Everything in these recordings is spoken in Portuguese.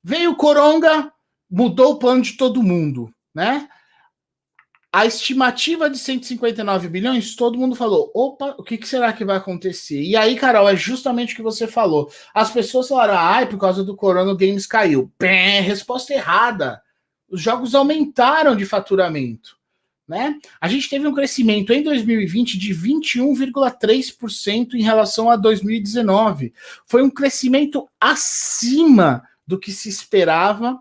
Veio o Coronga, mudou o plano de todo mundo, né? A estimativa de 159 bilhões, todo mundo falou, opa, o que será que vai acontecer? E aí, Carol, é justamente o que você falou. As pessoas falaram, por causa do Corona o Games caiu. Resposta errada. Os jogos aumentaram de faturamento, né? A gente teve um crescimento em 2020 de 21,3% em relação a 2019. Foi um crescimento acima do que se esperava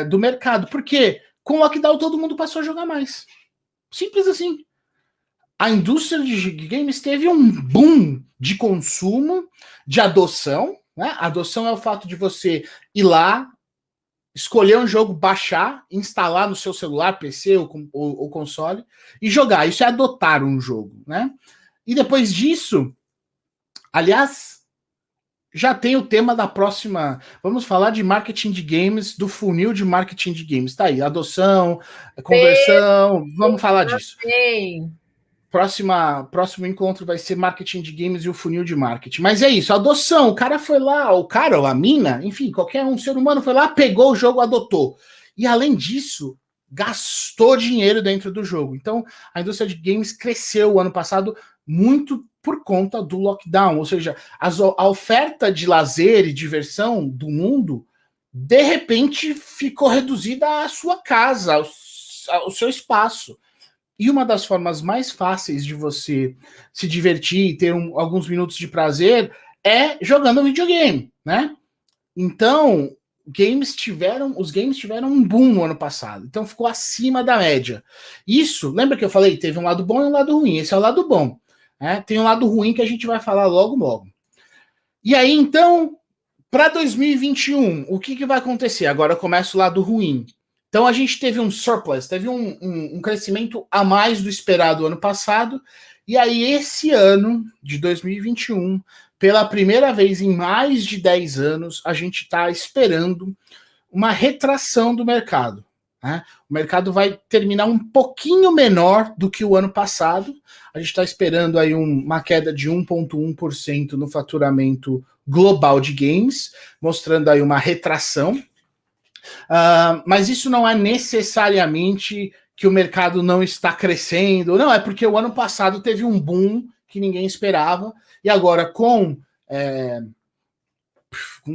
do mercado. Por quê? Com o lockdown, todo mundo passou a jogar mais. Simples assim. A indústria de games teve um boom de consumo, de adoção. Né? A adoção é o fato de você ir lá, escolher um jogo, baixar, instalar no seu celular, PC ou console e jogar. Isso é adotar um jogo. Né? E depois disso, aliás, já tem o tema da próxima. Vamos falar de marketing de games, do funil de marketing de games. Tá aí, adoção, conversão. Vamos falar disso. Próximo encontro vai ser marketing de games e o funil de marketing. Mas é isso, adoção. O cara foi lá, o cara ou a mina, enfim, qualquer um ser humano foi lá, pegou o jogo, adotou. E além disso, gastou dinheiro dentro do jogo. Então, a indústria de games cresceu o ano passado muito por conta do lockdown, ou seja, a oferta de lazer e diversão do mundo, de repente, ficou reduzida à sua casa, ao seu espaço. E uma das formas mais fáceis de você se divertir e ter alguns minutos de prazer é jogando videogame, né? Então, os games tiveram um boom no ano passado. Então, ficou acima da média. Isso, lembra que eu falei? Teve um lado bom e um lado ruim. Esse é o lado bom. Né? Tem um lado ruim que a gente vai falar logo. E aí, então, para 2021, o que vai acontecer? Agora começa o lado ruim. Então a gente teve um surplus, teve um crescimento a mais do esperado ano passado, e aí esse ano de 2021, pela primeira vez em mais de 10 anos, a gente está esperando uma retração do mercado. Né? O mercado vai terminar um pouquinho menor do que o ano passado, a gente está esperando aí uma queda de 1,1% no faturamento global de games, mostrando aí uma retração. Mas isso não é necessariamente que o mercado não está crescendo. Não, é porque o ano passado teve um boom que ninguém esperava, e agora com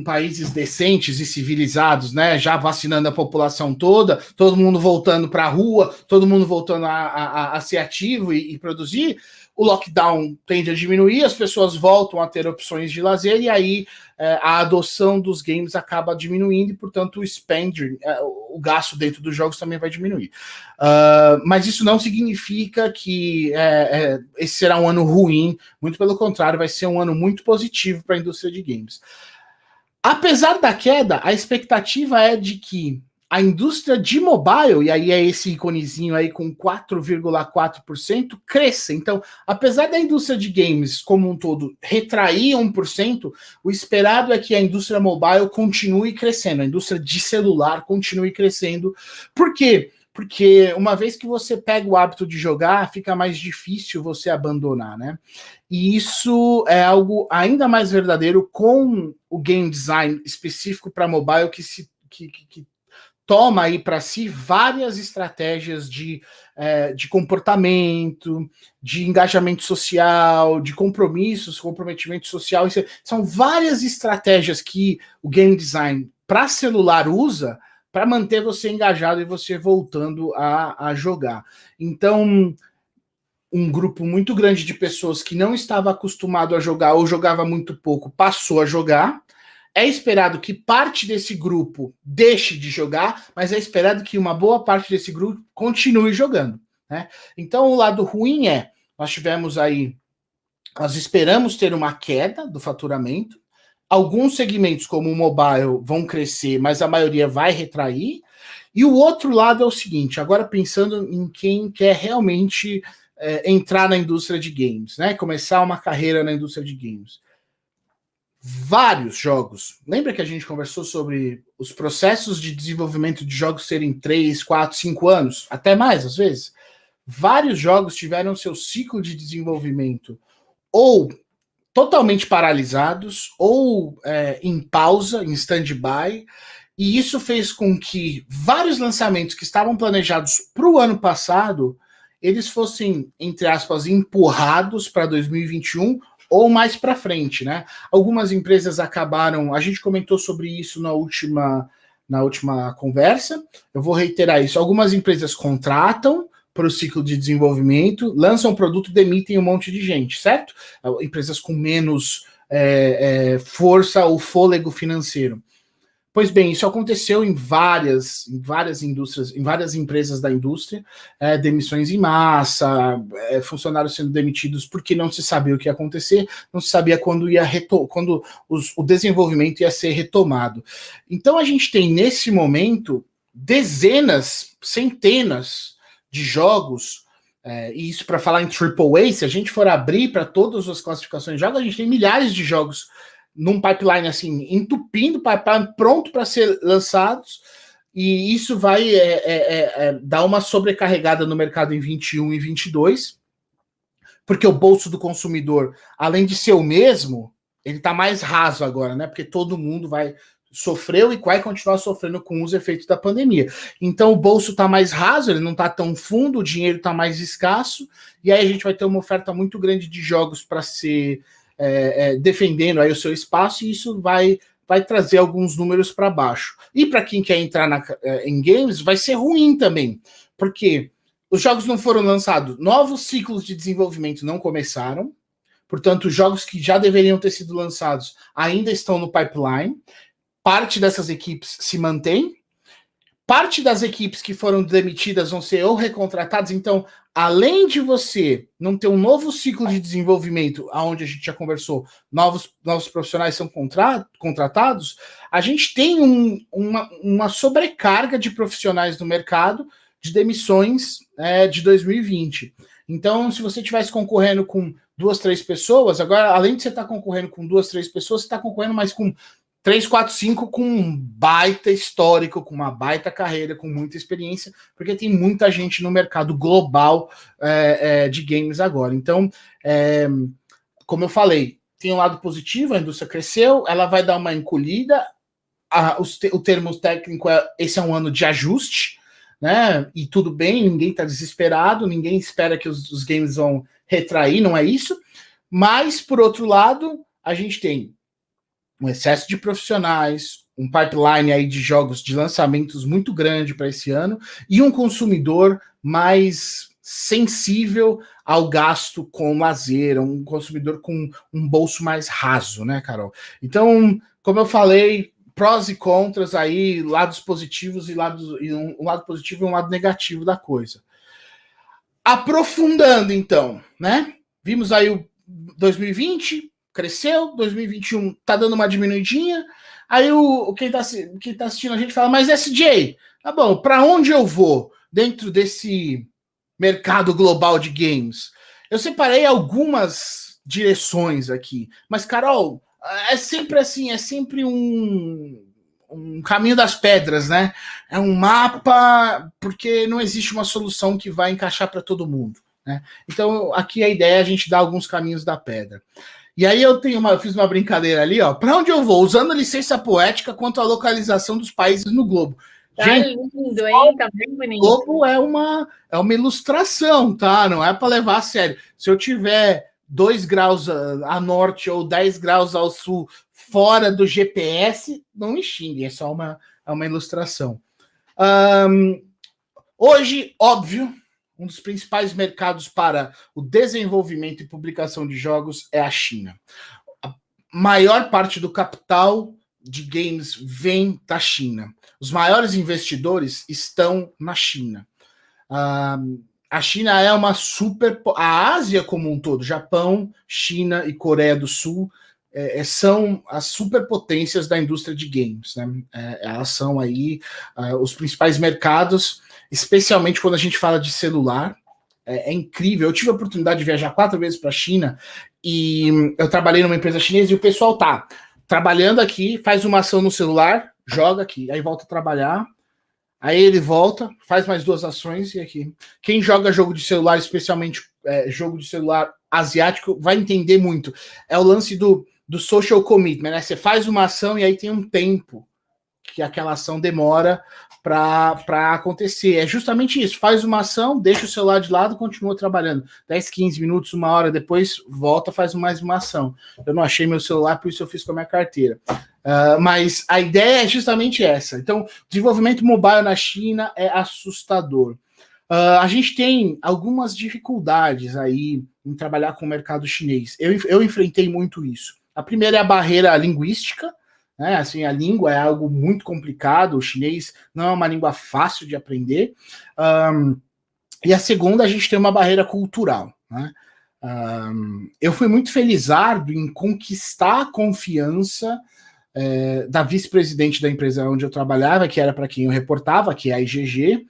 países decentes e civilizados, né, já vacinando a população toda, todo mundo voltando para a rua, todo mundo voltando a ser ativo e produzir, o lockdown tende a diminuir, as pessoas voltam a ter opções de lazer, e aí a adoção dos games acaba diminuindo, e, portanto, o spending, o gasto dentro dos jogos também vai diminuir. Mas isso não significa que esse será um ano ruim, muito pelo contrário, vai ser um ano muito positivo para a indústria de games. Apesar da queda, a expectativa é de que a indústria de mobile, e aí é esse iconezinho aí com 4,4%, cresça. Então, apesar da indústria de games como um todo retrair 1%, o esperado é que a indústria mobile continue crescendo, a indústria de celular continue crescendo. Por quê? Porque uma vez que você pega o hábito de jogar, fica mais difícil você abandonar, né? E isso é algo ainda mais verdadeiro com o game design específico para mobile, que toma aí para si várias estratégias de comportamento, de engajamento social, de comprometimento social. São várias estratégias que o game design para celular usa para manter você engajado e você voltando a jogar. Então, um grupo muito grande de pessoas que não estava acostumado a jogar ou jogava muito pouco passou a jogar. É esperado que parte desse grupo deixe de jogar, mas é esperado que uma boa parte desse grupo continue jogando. Né? Então, o lado ruim nós esperamos ter uma queda do faturamento. Alguns segmentos, como o mobile, vão crescer, mas a maioria vai retrair. E o outro lado é o seguinte, agora pensando em quem quer realmente entrar na indústria de games, né? Começar uma carreira na indústria de games. Vários jogos. Lembra que a gente conversou sobre os processos de desenvolvimento de jogos serem 3, 4, 5 anos? Até mais, às vezes. Vários jogos tiveram seu ciclo de desenvolvimento ou totalmente paralisados, ou em pausa, em stand-by, E isso fez com que vários lançamentos que estavam planejados para o ano passado, eles fossem, entre aspas, empurrados para 2021 ou mais para frente, né? Algumas empresas acabaram, a gente comentou sobre isso na última conversa, eu vou reiterar isso. Algumas empresas contratam para o ciclo de desenvolvimento, lançam um produto, demitem um monte de gente, certo? Empresas com menos força ou fôlego financeiro. Pois bem, isso aconteceu em várias indústrias, em várias empresas da indústria, demissões em massa, funcionários sendo demitidos porque não se sabia o que ia acontecer, não se sabia quando o desenvolvimento ia ser retomado. Então a gente tem nesse momento dezenas, centenas de jogos, e isso para falar em AAA, se a gente for abrir para todas as classificações de jogos, a gente tem milhares de jogos num pipeline assim, entupindo, pipeline pronto para ser lançados, e isso vai dar uma sobrecarregada no mercado em 21 e 22, porque o bolso do consumidor, além de ser o mesmo, ele está mais raso agora, né? Porque todo mundo sofreu e vai continuar sofrendo com os efeitos da pandemia. Então o bolso está mais raso, ele não está tão fundo, o dinheiro está mais escasso, e aí a gente vai ter uma oferta muito grande de jogos para ser defendendo aí o seu espaço, e isso vai trazer alguns números para baixo. E para quem quer entrar em games, vai ser ruim também, porque os jogos não foram lançados, novos ciclos de desenvolvimento não começaram, portanto, jogos que já deveriam ter sido lançados ainda estão no pipeline, parte dessas equipes se mantém, parte das equipes que foram demitidas vão ser ou recontratadas, então, além de você não ter um novo ciclo de desenvolvimento, onde a gente já conversou, novos profissionais são contratados, a gente tem uma sobrecarga de profissionais no mercado de demissões de 2020. Então, se você estivesse concorrendo com 2, 3 pessoas, agora, além de você estar concorrendo com 2, 3 pessoas, você está concorrendo mais com 3, 4, 5 com um baita histórico, com uma baita carreira, com muita experiência, porque tem muita gente no mercado global de games agora. Então, como eu falei, tem um lado positivo, a indústria cresceu, ela vai dar uma encolhida, o termo técnico esse é um ano de ajuste, né? E tudo bem, ninguém está desesperado, ninguém espera que os games vão retrair, não é isso. Mas, por outro lado, a gente tem um excesso de profissionais, um pipeline aí de jogos de lançamentos muito grande para esse ano, e um consumidor mais sensível ao gasto com lazer, um consumidor com um bolso mais raso, né, Carol? Então, como eu falei, prós e contras aí, lados positivos um lado positivo e um lado negativo da coisa. Aprofundando, então, né? Vimos aí o 2020, cresceu, 2021 tá dando uma diminuidinha, aí quem tá assistindo a gente fala, mas SJ, tá bom, para onde eu vou dentro desse mercado global de games? Eu separei algumas direções aqui, mas Carol, é sempre assim, é sempre um caminho das pedras, né? É um mapa, porque não existe uma solução que vai encaixar para todo mundo, né? Então aqui a ideia é a gente dar alguns caminhos da pedra. E aí eu fiz uma brincadeira ali, ó. Para onde eu vou? Usando a licença poética quanto à localização dos países no globo. Tá gente, lindo, hein? Tá bem bonito. O globo é uma ilustração, tá? Não é para levar a sério. Se eu tiver 2 graus a norte ou 10 graus ao sul fora do GPS, não me xinguem, é só uma ilustração. Hoje, óbvio, um dos principais mercados para o desenvolvimento e publicação de jogos é a China. A maior parte do capital de games vem da China. Os maiores investidores estão na China. A China é uma a Ásia como um todo, Japão, China e Coreia do Sul, são as superpotências da indústria de games, né? Elas são aí os principais mercados, especialmente quando a gente fala de celular. É incrível. Eu tive a oportunidade de viajar 4 vezes para a China e eu trabalhei numa empresa chinesa e o pessoal tá trabalhando aqui, faz uma ação no celular, joga aqui, aí volta a trabalhar, aí ele volta, faz mais 2 ações e aqui. Quem joga jogo de celular, especialmente jogo de celular asiático, vai entender muito. É o lance do social commitment, né? Você faz uma ação e aí tem um tempo porque aquela ação demora para acontecer. É justamente isso, faz uma ação, deixa o celular de lado, continua trabalhando. 10, 15 minutos, uma hora depois, volta, faz mais uma ação. Eu não achei meu celular, por isso eu fiz com a minha carteira. Mas a ideia é justamente essa. Então, desenvolvimento mobile na China é assustador. A gente tem algumas dificuldades aí em trabalhar com o mercado chinês. Eu enfrentei muito isso. A primeira é a barreira linguística, né? Assim, a língua é algo muito complicado, o chinês não é uma língua fácil de aprender. E a segunda, a gente tem uma barreira cultural, né? Eu fui muito felizardo em conquistar a confiança da vice-presidente da empresa onde eu trabalhava, que era para quem eu reportava, que é a IGG,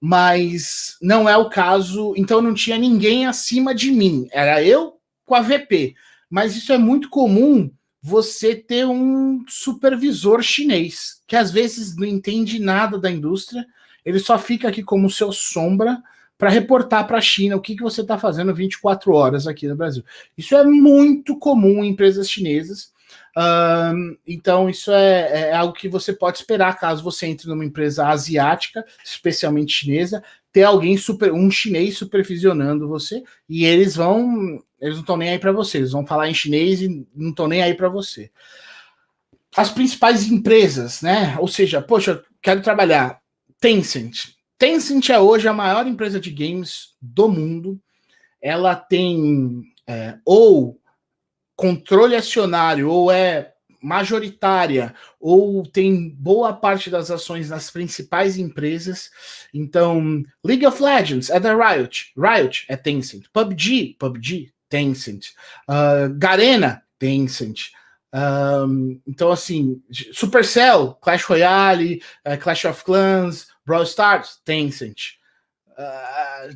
mas não é o caso, então não tinha ninguém acima de mim, era eu com a VP, mas isso é muito comum, você ter um supervisor chinês, que às vezes não entende nada da indústria, ele só fica aqui como seu sombra para reportar para a China o que você está fazendo 24 horas aqui no Brasil. Isso é muito comum em empresas chinesas. Então isso é algo que você pode esperar caso você entre numa empresa asiática, especialmente chinesa, ter alguém um chinês supervisionando você, e eles não estão nem aí para você, eles vão falar em chinês e não estão nem aí para você. As principais empresas, né? Ou seja, poxa, quero trabalhar. Tencent. Tencent é hoje a maior empresa de games do mundo. Ela tem ou controle acionário, ou é majoritária, ou tem boa parte das ações nas principais empresas. Então, League of Legends é da Riot, Riot é Tencent. PUBG, Tencent. Garena, Tencent. Então, assim, Supercell, Clash Royale, Clash of Clans, Brawl Stars, Tencent.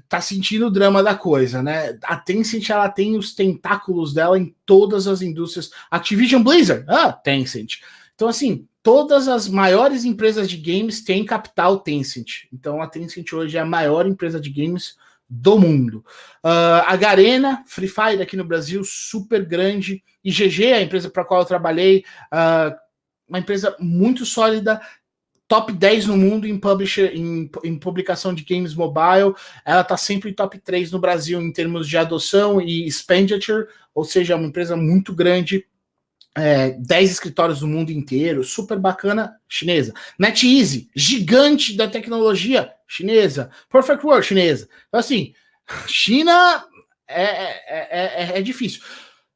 Tá sentindo o drama da coisa, né? A Tencent, ela tem os tentáculos dela em todas as indústrias. Activision Blizzard, Tencent. Então, assim, todas as maiores empresas de games têm capital Tencent. Então, a Tencent hoje é a maior empresa de games do mundo. A Garena, Free Fire aqui no Brasil, super grande. IGG, a empresa para a qual eu trabalhei, uma empresa muito sólida, top 10 no mundo em publicação de games mobile. Ela está sempre em top 3 no Brasil em termos de adoção e expenditure, ou seja, é uma empresa muito grande, 10 escritórios no mundo inteiro, super bacana, chinesa. NetEase, gigante da tecnologia, chinesa. Perfect World, chinesa. Então, assim, China é difícil.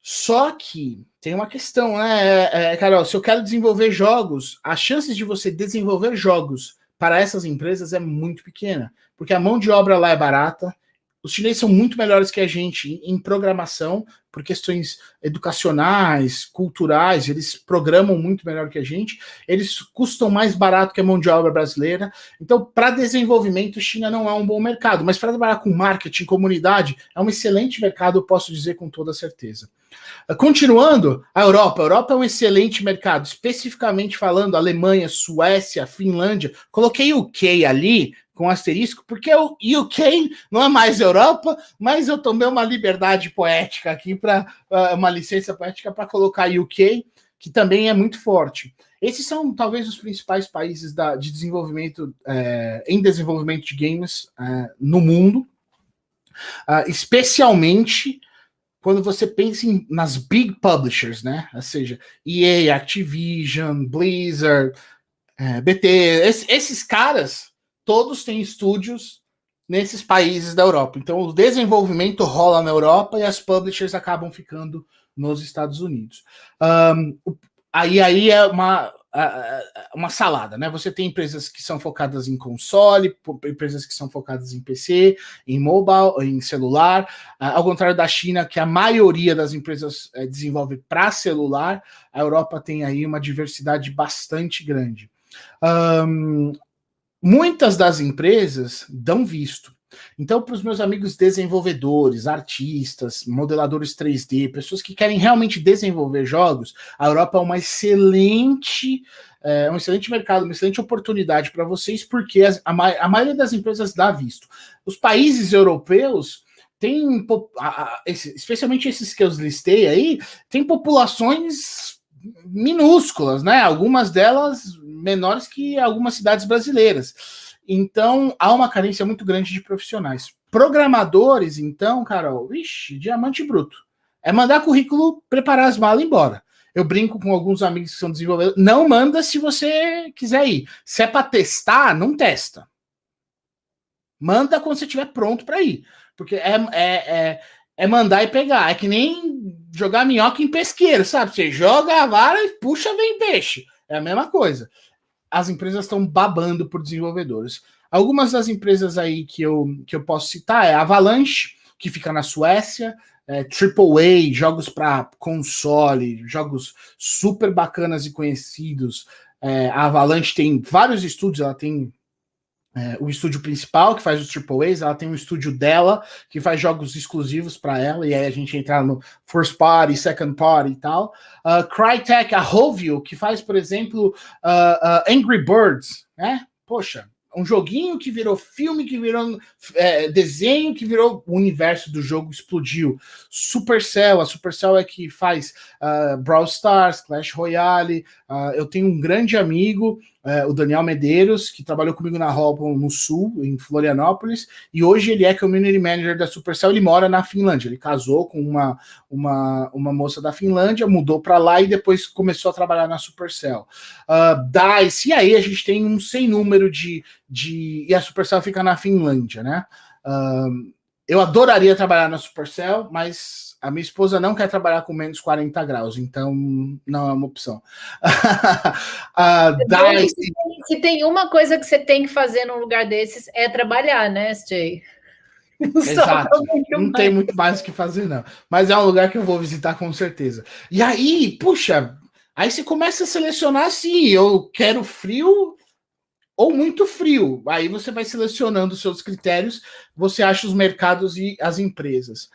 Só que tem uma questão, né, Carol? Se eu quero desenvolver jogos, as chances de você desenvolver jogos para essas empresas é muito pequena, porque a mão de obra lá é barata. Os chineses são muito melhores que a gente em programação, por questões educacionais, culturais, eles programam muito melhor que a gente, eles custam mais barato que a mão de obra brasileira. Então, para desenvolvimento, China não é um bom mercado, mas para trabalhar com marketing, comunidade, é um excelente mercado, eu posso dizer com toda certeza. Continuando, a Europa é um excelente mercado, especificamente falando Alemanha, Suécia, Finlândia. Coloquei o UK ali com asterisco, porque o UK não é mais Europa, mas eu tomei uma liberdade poética aqui, uma licença poética para colocar UK, que também é muito forte. Esses são talvez os principais países de desenvolvimento, em desenvolvimento de games no mundo, especialmente quando você pensa nas big publishers, né? Ou seja, EA, Activision, Blizzard, BT, esses caras, todos têm estúdios nesses países da Europa. Então, o desenvolvimento rola na Europa e as publishers acabam ficando nos Estados Unidos. Aí é uma salada, né? Você tem empresas que são focadas em console, empresas que são focadas em PC, em mobile, em celular, ao contrário da China, que a maioria das empresas desenvolve para celular, a Europa tem aí uma diversidade bastante grande. Muitas das empresas dão visto. Então, para os meus amigos desenvolvedores, artistas, modeladores 3D, pessoas que querem realmente desenvolver jogos, a Europa é um excelente mercado, uma excelente oportunidade para vocês, porque a maioria das empresas dá visto. Os países europeus têm, especialmente esses que eu listei aí, têm populações minúsculas, né? Algumas delas menores que algumas cidades brasileiras. Então, há uma carência muito grande de profissionais. Programadores, então, Carol, diamante bruto. É mandar currículo, preparar as malas e ir embora. Eu brinco com alguns amigos que são desenvolvedores. Não manda se você quiser ir. Se é para testar, não testa. Manda quando você estiver pronto para ir. Porque é mandar e pegar. É que nem jogar minhoca em pesqueiro, sabe? Você joga a vara e puxa, vem peixe. É a mesma coisa. As empresas estão babando por desenvolvedores. Algumas das empresas aí que eu posso citar é a Avalanche, que fica na Suécia, AAA, jogos para console, jogos super bacanas e conhecidos. A Avalanche tem vários estúdios, ela tem o estúdio principal, que faz os AAAs, ela tem um estúdio dela, que faz jogos exclusivos para ela, e aí a gente entra no first party, second party e tal. Crytek, a Rovio, que faz, por exemplo, Angry Birds, né? Poxa, um joguinho que virou filme, que virou desenho, que virou o universo do jogo, explodiu. Supercell, a Supercell é que faz Brawl Stars, Clash Royale. Eu tenho um grande amigo, o Daniel Medeiros, que trabalhou comigo na Robon no Sul, em Florianópolis, e hoje ele é Community Manager da Supercell. Ele mora na Finlândia, ele casou com uma moça da Finlândia, mudou para lá e depois começou a trabalhar na Supercell. DICE, e aí a gente tem um sem número e a Supercell fica na Finlândia, né? Eu adoraria trabalhar na Supercell, mas a minha esposa não quer trabalhar com menos 40 graus, então não é uma opção. Se tem uma coisa que você tem que fazer num lugar desses é trabalhar, né, SJ? Exato. Não tem muito mais o que fazer, não. Mas é um lugar que eu vou visitar com certeza. E aí, puxa, aí você começa a selecionar assim, eu quero frio ou muito frio. Aí você vai selecionando os seus critérios, você acha os mercados e as empresas.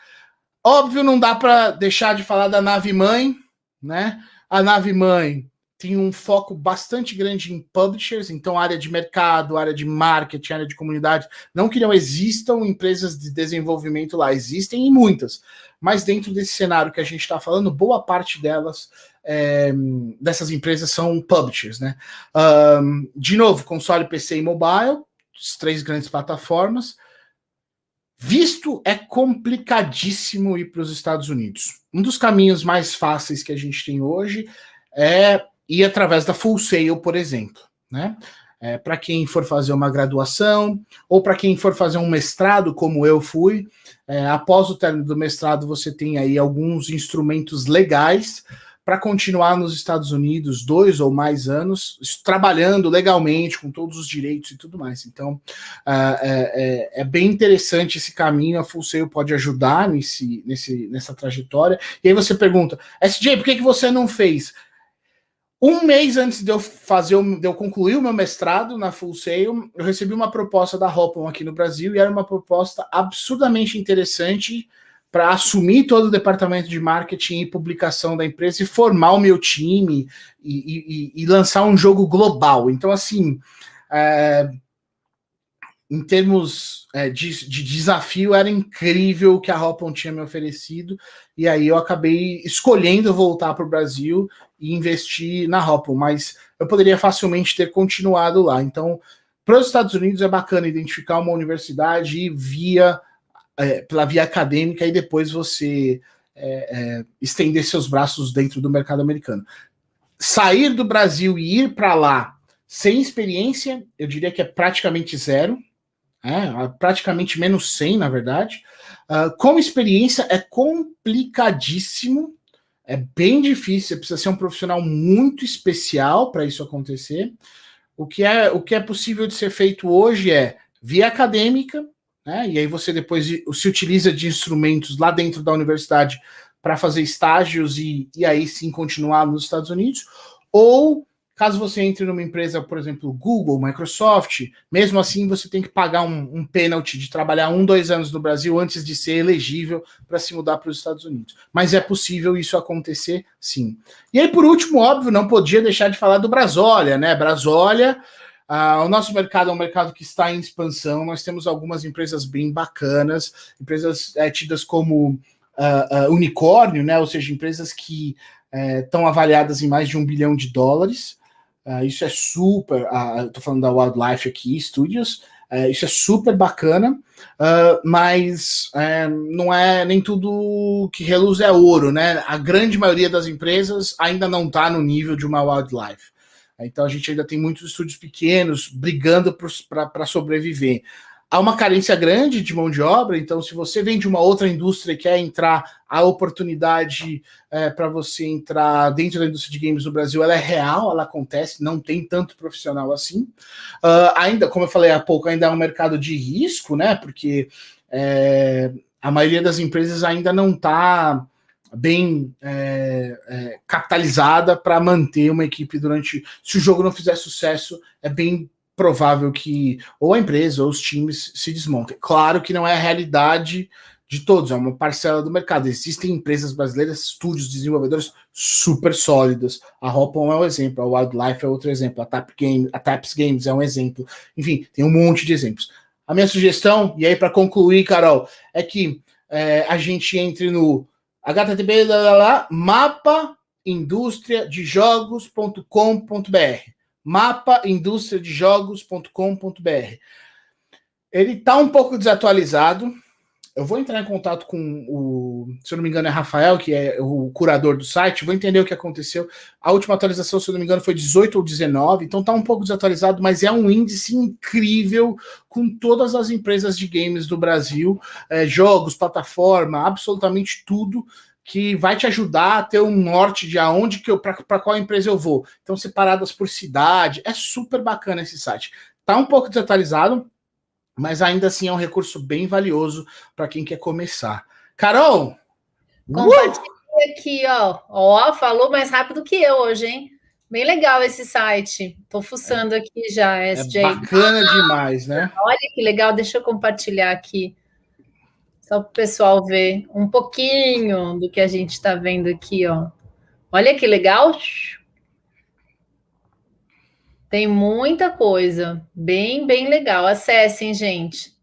Óbvio, não dá para deixar de falar da nave-mãe, né? A nave-mãe tem um foco bastante grande em publishers, então área de mercado, área de marketing, área de comunidade. Não que não existam empresas de desenvolvimento lá, existem e muitas. Mas dentro desse cenário que a gente está falando, boa parte delas, dessas empresas são publishers, né? De novo, console, PC e mobile, as 3 grandes plataformas. Visto é complicadíssimo ir para os Estados Unidos. Um dos caminhos mais fáceis que a gente tem hoje é ir através da Full Sail, por exemplo, né? Para quem for fazer uma graduação ou para quem for fazer um mestrado, como eu fui, após o término do mestrado você tem aí alguns instrumentos legais para continuar nos Estados Unidos 2 ou mais anos, trabalhando legalmente, com todos os direitos e tudo mais. Então, é bem interessante esse caminho, a Full Sail pode ajudar nessa trajetória. E aí você pergunta, SJ, por que você não fez? Um mês antes de eu concluir o meu mestrado na Full Sail, eu recebi uma proposta da Hopon aqui no Brasil, e era uma proposta absurdamente interessante para assumir todo o departamento de marketing e publicação da empresa e formar o meu time e lançar um jogo global. Então, assim, em termos de desafio, era incrível o que a Hopon tinha me oferecido, e aí eu acabei escolhendo voltar para o Brasil e investir na Hopon, mas eu poderia facilmente ter continuado lá. Então, para os Estados Unidos é bacana identificar uma universidade e pela via acadêmica, e depois você estender seus braços dentro do mercado americano. Sair do Brasil e ir para lá sem experiência, eu diria que é praticamente zero, praticamente menos 100, na verdade. Com experiência é complicadíssimo, é bem difícil, você precisa ser um profissional muito especial para isso acontecer. O que é possível de ser feito hoje é via acadêmica, né? E aí você depois se utiliza de instrumentos lá dentro da universidade para fazer estágios e aí sim continuar nos Estados Unidos, ou caso você entre numa empresa, por exemplo, Google, Microsoft, mesmo assim você tem que pagar um pênalti de trabalhar 2 anos no Brasil antes de ser elegível para se mudar para os Estados Unidos. Mas é possível isso acontecer, sim. E aí, por último, óbvio, não podia deixar de falar do Brasólia, né? Brasólia, o nosso mercado é um mercado que está em expansão, nós temos algumas empresas bem bacanas, empresas tidas como unicórnio, né? Ou seja, empresas que estão avaliadas em mais de $1 bilhão. Isso é super. Estou falando da Wildlife aqui, Studios. Isso é super bacana, mas não é nem tudo que reluz é ouro, né? A grande maioria das empresas ainda não está no nível de uma Wildlife. Então a gente ainda tem muitos estúdios pequenos brigando para sobreviver. Há uma carência grande de mão de obra, então se você vem de uma outra indústria e quer entrar, a oportunidade para você entrar dentro da indústria de games no Brasil, ela é real, ela acontece, não tem tanto profissional assim. Ainda, como eu falei há pouco, ainda é um mercado de risco, né? Porque a maioria das empresas ainda não está bem capitalizada para manter uma equipe durante... Se o jogo não fizer sucesso, é bem provável que ou a empresa ou os times se desmontem. Claro que não é a realidade de todos, é uma parcela do mercado. Existem empresas brasileiras, estúdios, desenvolvedores super sólidas. A Hopon é um exemplo, a Wildlife é outro exemplo, a Taps Games é um exemplo. Enfim, tem um monte de exemplos. A minha sugestão, e aí para concluir, Carol, é que a gente entre no http mapaindustriadejogos.com.br mapaindustriadejogos.com.br. Ele está um pouco desatualizado. Eu vou entrar em contato com se eu não me engano, é Rafael, que é o curador do site, vou entender o que aconteceu. A última atualização, se eu não me engano, foi 18 ou 19, então está um pouco desatualizado, mas é um índice incrível com todas as empresas de games do Brasil, jogos, plataforma, absolutamente tudo, que vai te ajudar a ter um norte de aonde para qual empresa eu vou. Então, separadas por cidade, é super bacana esse site. Tá um pouco desatualizado, mas ainda assim é um recurso bem valioso para quem quer começar. Carol! Compartilha aqui, ó. Falou mais rápido que eu hoje, hein? Bem legal esse site. Tô fuçando aqui já, SJ. É bacana demais, né? Olha que legal, deixa eu compartilhar aqui. Só para o pessoal ver um pouquinho do que a gente está vendo aqui, ó. Olha que legal. Tem muita coisa. Bem, bem legal. Acessem, gente.